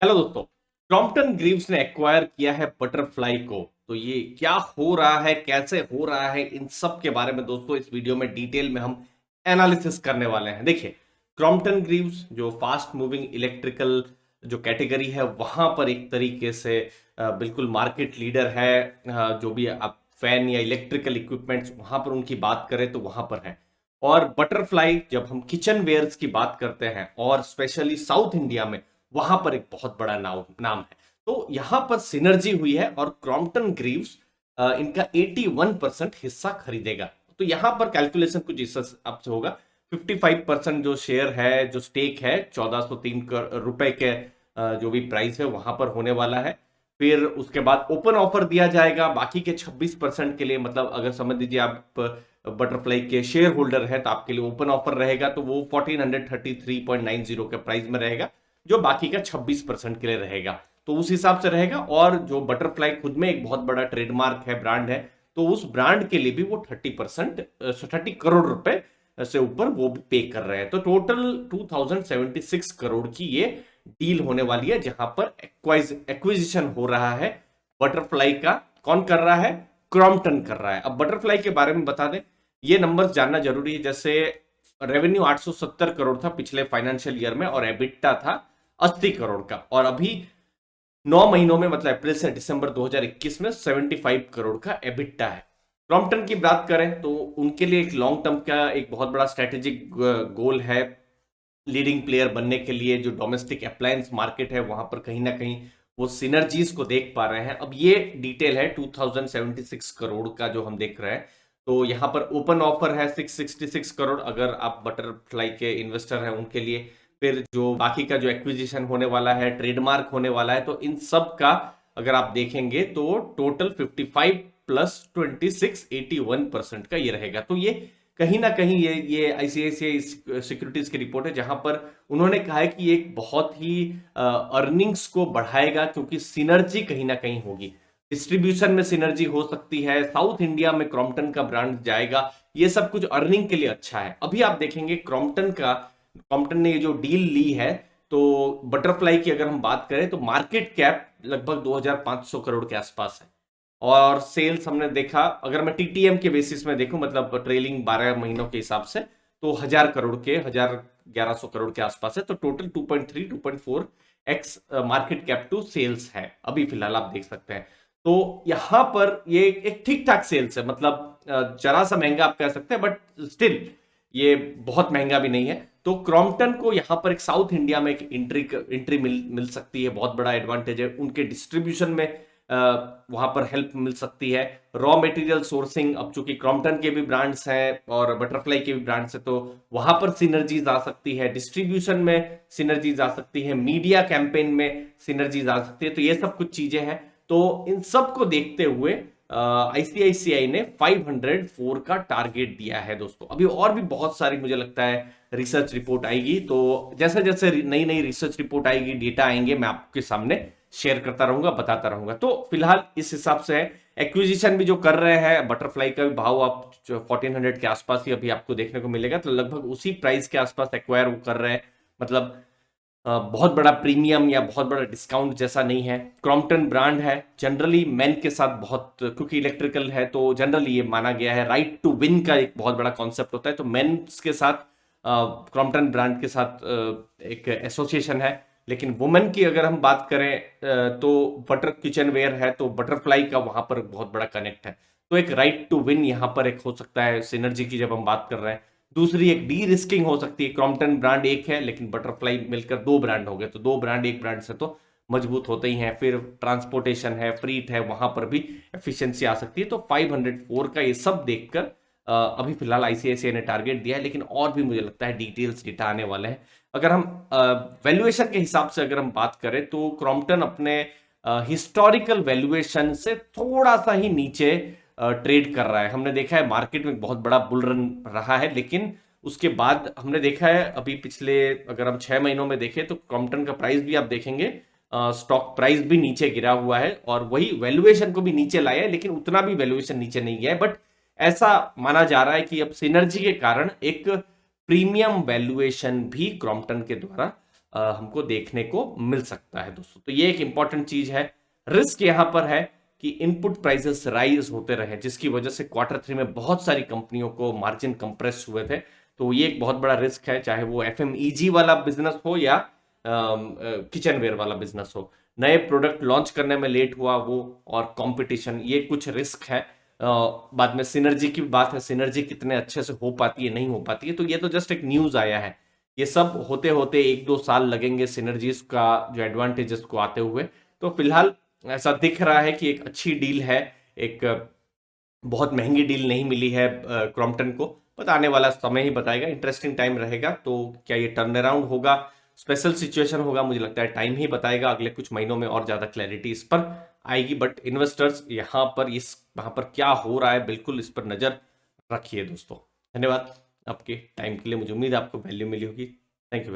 Hello दोस्तों। Crompton Greaves ने acquire किया है बटरफ्लाई को। तो ये क्या हो रहा है, कैसे हो रहा है, इन सब के बारे में दोस्तों इस वीडियो में डिटेल में हम एनालिसिस करने वाले हैं। देखिए, क्रॉम्पटन ग्रीव्स जो फास्ट मूविंग इलेक्ट्रिकल जो कैटेगरी है वहां पर एक तरीके से बिल्कुल मार्केट लीडर है। जो भी आप फैन या इलेक्ट्रिकल इक्विपमेंट्स वहां पर उनकी बात करें तो वहां पर है। और बटरफ्लाई जब हम किचन वेयर्स की बात करते हैं और स्पेशली साउथ इंडिया में, वहां पर एक बहुत बड़ा नाम है। तो यहां पर सिनर्जी हुई है और क्रॉम्पटन ग्रीव्स इनका 81% हिस्सा खरीदेगा। तो यहां पर कैलकुलेशन कुछ इस हिसाब से होगा। 55% जो शेयर है, जो स्टेक है, 1403 रुपए के जो भी प्राइस है वहां पर होने वाला है। फिर उसके बाद ओपन ऑफर दिया जाएगा बाकी के 26% के लिए। मतलब अगर समझ लीजिए आप बटरफ्लाई के शेयर होल्डर है तो आपके लिए ओपन ऑफर रहेगा, तो वो 1433.90 के प्राइस में रहेगा, जो बाकी का 26% के लिए रहेगा। तो उस हिसाब से रहेगा। और जो बटरफ्लाई खुद में एक बहुत बड़ा ट्रेडमार्क है, ब्रांड है, तो उस ब्रांड के लिए भी वो 30 करोड़ रुपए से ऊपर वो भी पे कर रहे हैं। तो टोटल 2076 करोड़ की ये डील होने वाली है, जहां पर एक्विजिशन हो रहा है बटरफ्लाई का। कौन कर रहा है? क्रॉम्पटन कर रहा है। अब बटरफ्लाई के बारे में बता दें, ये नंबर्स जानना जरूरी है। जैसे रेवेन्यू 870 करोड़ था पिछले फाइनेंशियल ईयर में और एबिटा था 80 करोड़ का। और अभी 9 महीनों में, मतलब अप्रैल से दिसंबर 2021 में 75 करोड़ का एबिटा है। क्रॉम्पटन की बात करें तो उनके लिए एक लॉन्ग टर्म का एक बहुत बड़ा स्ट्रेटेजिक गोल है, लीडिंग प्लेयर बनने के लिए। जो डोमेस्टिक अप्लायंस मार्केट है वहां पर कहीं ना कहीं वो सिनर्जीज को देख पा रहे हैं। अब ये डिटेल है 2076 करोड़ का जो हम देख रहे हैं। तो यहां पर ओपन ऑफर है 666 करोड़ अगर आप बटरफ्लाई के इन्वेस्टर हैं उनके लिए। फिर जो बाकी का जो एक्विजिशन होने वाला है, ट्रेडमार्क होने वाला है, तो इन सब का अगर आप देखेंगे तो टोटल 55 प्लस 26 81% का ये रहेगा। तो ये कहीं ना कहीं ये आईसीआईसीआई सिक्योरिटीज की रिपोर्ट है, जहां पर उन्होंने कहा है कि एक बहुत ही अर्निंग्स को बढ़ाएगा, क्योंकि सिनर्जी कहीं ना कहीं होगी। डिस्ट्रीब्यूशन में सिनर्जी हो सकती है, साउथ इंडिया में क्रॉम्पटन का ब्रांड जाएगा, ये सब कुछ अर्निंग के लिए अच्छा है। अभी आप देखेंगे क्रॉम्पटन ने ये जो डील ली है, तो बटरफ्लाई की अगर हम बात करें तो मार्केट कैप लगभग 2500 करोड़ के आसपास है। और सेल्स हमने देखा, अगर मैं टीटीएम के बेसिस में देखूं, मतलब ट्रेलिंग 12 महीनों के हिसाब से, तो 1100 करोड़ के आसपास है। तो total 2.3 2.4 X market cap to sales है अभी फिलहाल, आप देख सकते हैं। तो यहां पर ये एक ठीक ठाक सेल्स है, मतलब जरा सा महंगा आप कह सकते हैं, बट स्टिल ये बहुत महंगा भी नहीं है। तो क्रॉम्पटन को यहां पर एक साउथ इंडिया में एक एंट्री मिल सकती है, बहुत बड़ा एडवांटेज है। उनके डिस्ट्रीब्यूशन में वहां पर हेल्प मिल सकती है। रॉ मटेरियल सोर्सिंग, अब चूंकि क्रॉम्पटन के भी ब्रांड्स हैं और बटरफ्लाई के भी ब्रांड्स हैं, तो वहां पर सिनर्जीज आ सकती है। डिस्ट्रीब्यूशन में सिनर्जीज आ सकती है, मीडिया कैंपेन में सिनर्जीज आ सकती है। तो ये सब कुछ चीजें हैं। तो इन सब को देखते हुए आईसीआईसीआई ने 504 का टारगेट दिया है दोस्तों। अभी और भी बहुत सारी मुझे लगता है रिसर्च रिपोर्ट आएगी, तो जैसे जैसे नई नई रिसर्च रिपोर्ट आएगी, डेटा आएंगे, मैं आपके सामने शेयर करता रहूंगा, बताता रहूंगा। तो फिलहाल इस हिसाब से है। एक्विजिशन भी जो कर रहे हैं, बटरफ्लाई का भी भाव आप 1400 के आसपास ही अभी आपको देखने को मिलेगा, तो लगभग उसी प्राइस के आसपास एक्वायर वो कर रहे हैं। मतलब बहुत बड़ा प्रीमियम या बहुत बड़ा डिस्काउंट जैसा नहीं है। क्रॉम्पटन ब्रांड है, जनरली मेन के साथ बहुत, क्योंकि इलेक्ट्रिकल है तो जनरली ये माना गया है राइट टू विन का एक बहुत बड़ा कॉन्सेप्ट होता है। तो मेंस के साथ क्रॉम्पटन ब्रांड के साथ एक एसोसिएशन है। लेकिन वुमेन की अगर हम बात करें तो बटर किचन वेयर है, तो बटरफ्लाई का वहां पर बहुत बड़ा कनेक्ट है। तो एक राइट टू विन यहां पर एक हो सकता है सिनर्जी की, जब हम बात कर रहे हैं। दूसरी एक डी रिस्किंग हो सकती है। क्रॉम्पटन ब्रांड एक है, लेकिन बटरफ्लाई मिलकर दो ब्रांड हो गए, तो दो ब्रांड एक ब्रांड से तो मजबूत होते ही हैं। फिर ट्रांसपोर्टेशन है, फ्रीट है, वहां पर भी एफिशिएंसी आ सकती है। तो 504 का ये सब देखकर अभी फिलहाल आईसीआईसीआई ने टारगेट दिया है, लेकिन और भी मुझे लगता है डिटेल्स डेटा आने वाले हैं। अगर हम वैल्यूएशन के हिसाब से अगर हम बात करें तो क्रॉम्पटन अपने हिस्टोरिकल वैल्यूएशन से थोड़ा सा ही नीचे ट्रेड कर रहा है। हमने देखा है मार्केट में बहुत बड़ा बुल रन रहा है, लेकिन उसके बाद हमने देखा है अभी पिछले, अगर हम 6 महीनों में देखें तो क्रॉम्पटन का प्राइस भी आप देखेंगे, स्टॉक प्राइस भी नीचे गिरा हुआ है और वही वैल्यूएशन को भी नीचे लाया है, लेकिन उतना भी वैल्यूएशन नीचे नहीं गया है। बट ऐसा माना जा रहा है कि अब सिनर्जी के कारण एक प्रीमियम वैल्यूएशन भी क्रॉम्पटन के द्वारा हमको देखने को मिल सकता है दोस्तों। तो ये एक इंपॉर्टेंट चीज है। रिस्क यहां पर है कि इनपुट प्राइसेस राइज होते रहे, जिसकी वजह से Q3 में बहुत सारी कंपनियों को मार्जिन कंप्रेस हुए थे। तो ये एक बहुत बड़ा रिस्क है, चाहे वो FMEG वाला बिजनेस हो या किचनवेयर वाला बिजनेस हो। नए प्रोडक्ट लॉन्च करने में लेट हुआ वो, और कंपटीशन, ये कुछ रिस्क है। बाद में सिनर्जी की बात है, सिनर्जी कितने अच्छे से हो पाती है नहीं हो पाती है, तो ये तो जस्ट एक न्यूज आया है। ये सब होते होते 1-2 साल लगेंगे सिनर्जीज का जो एडवांटेजेस को आते हुए। तो फिलहाल ऐसा दिख रहा है कि एक अच्छी डील है, एक बहुत महंगी डील नहीं मिली है क्रॉम्पटन को। बट आने वाला समय ही बताएगा, इंटरेस्टिंग टाइम रहेगा। तो क्या ये टर्न अराउंड होगा, स्पेशल सिचुएशन होगा, मुझे लगता है टाइम ही बताएगा। अगले कुछ महीनों में और ज्यादा क्लैरिटी इस पर आएगी। बट इन्वेस्टर्स यहाँ पर वहां पर क्या हो रहा है, बिल्कुल इस पर नजर रखिए दोस्तों। धन्यवाद आपके टाइम के लिए, मुझे उम्मीद है आपको वैल्यू मिली होगी। Thank you.